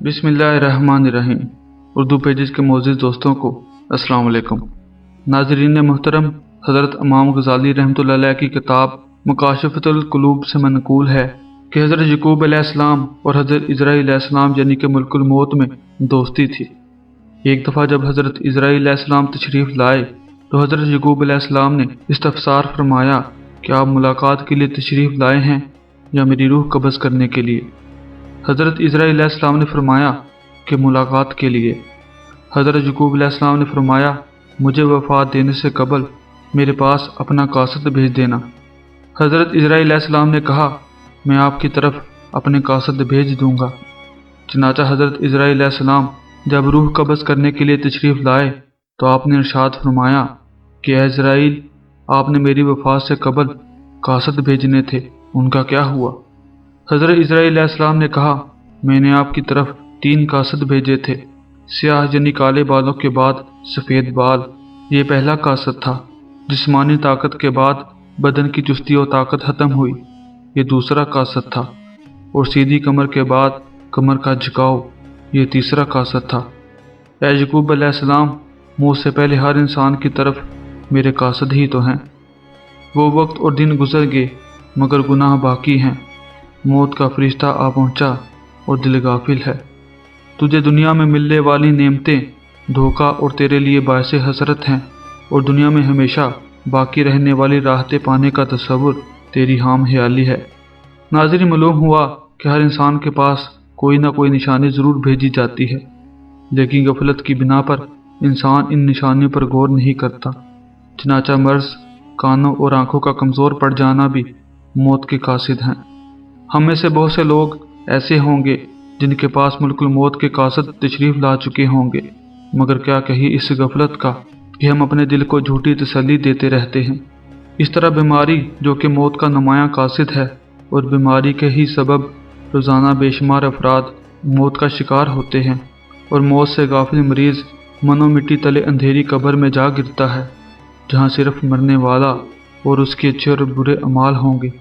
बिस्मिल्लाहिर्रहमानिर्रहीम। उर्दू पेजेस के मोअज़्ज़िज़ दोस्तों को अस्सलाम वालेकुम। नाज़रीन मोहतरम, हज़रत इमाम गज़ाली रहमतुल्लाह अलैह की किताब मुकाशफ़तुल क़ुलूब से मनक़ूल है कि हज़रत यक़ूब A.S और हज़रत इज़राईल A.S यानी कि मुल्कुल मौत में दोस्ती थी। एक दफ़ा जब हज़रत इज़राईल A.S तशरीफ़ लाए तो हज़रत यक़ूब A.S ने इस्तफ़सार फरमाया कि आप मुलाकात के लिए तशरीफ़ लाए हैं या मेरी रूह कब्ज़ करने के लिए। हज़रत इज़राईल A.S ने फरमाया कि मुलाकात के लिए। हज़रत यक़ूब A.S ने फरमाया, मुझे वफ़ात देने से कबल मेरे पास अपना कासिद भेज देना। हज़रत इज़राईल A.S ने कहा, मैं आपकी तरफ अपने कासिद भेज दूँगा। चनाचा हज़रत इज़राईल A.S जब रूह कब्ज़ करने के लिए तशरीफ़ लाए तो आपने इरशाद फरमाया कि ऐ इज़राईल, आपने मेरी वफ़ात से कबल कासिद भेजने थे, उनका क्या हुआ? हज़रत इज़राईल A.S ने कहा, मैंने आपकी तरफ 3 कासिद भेजे थे, स्याह यानी काले बालों के बाद सफ़ेद बाल। ये पहला कासिद था। जिस्मानी ताकत के बाद बदन की चुस्ती और ताकत ख़त्म हुई, ये दूसरा कासिद था। और सीधी कमर के बाद कमर का झुकाव, ये तीसरा कासिद था। ऐ यक़ूब A.S, मुझसे पहले हर इंसान की तरफ मेरे कासिद ही तो हैं। वो वक्त और दिन गुजर गए मगर गुनाह बाकी हैं। मौत का फरिश्ता आ पहुंचा और दिल गाफिल है। तुझे दुनिया में मिलने वाली नेमतें धोखा और तेरे लिए बायसे हसरत हैं, और दुनिया में हमेशा बाकी रहने वाली राहतें पाने का तसव्वुर तेरी हाम ख्याली है। नाज़रीन, मालूम हुआ कि हर इंसान के पास कोई ना कोई निशानी ज़रूर भेजी जाती है, लेकिन गफलत की बिना पर इंसान इन निशानियों पर गौर नहीं करता। चनाचा मर्ज़, कानों और आँखों का कमज़ोर पड़ जाना भी मौत के कासिद हैं। हम में से बहुत से लोग ऐसे होंगे जिनके पास मुल्कुल मौत के कासिद तशरीफ़ ला चुके होंगे, मगर क्या कही इस गफलत का कि हम अपने दिल को झूठी तसल्ली देते रहते हैं। इस तरह बीमारी जो कि मौत का नुमायाँ कासिद है, और बीमारी के ही सबब रोज़ाना बेशुमार अफराद मौत का शिकार होते हैं, और मौत से गाफिल मरीज़ मनो मिट्टी तले अंधेरी कब्र में जा गिरता है, जहाँ सिर्फ मरने वाला और उसके अच्छे और बुरे अमाल होंगे।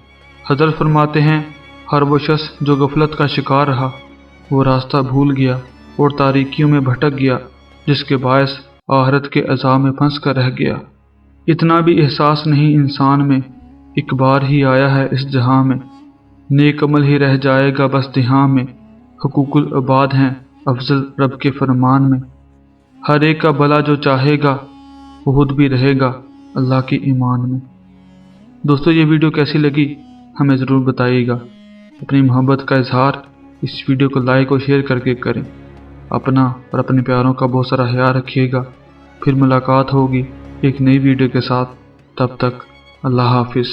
हज़रत फरमाते हैं, हर वो शख्स जो गफलत का शिकार रहा, वो रास्ता भूल गया और तारीकियों में भटक गया, जिसके बायस आखिरत के अज़ाब में फंस कर रह गया। इतना भी एहसास नहीं इंसान में, एक बार ही आया है इस जहां में, नेक अमल ही रह जाएगा बस दिहां में। हुकूकुल इबाद हैं अफजल रब के फरमान में, हर एक का भला जो चाहेगा वो खुद भी रहेगा अल्लाह के ईमान में। दोस्तों, ये वीडियो कैसी लगी हमें ज़रूर बताइएगा। अपनी मोहब्बत का इजहार इस वीडियो को लाइक और शेयर करके करें। अपना और अपने प्यारों का बहुत सारा ख्याल रखिएगा। फिर मुलाकात होगी एक नई वीडियो के साथ। तब तक अल्लाह हाफिज़।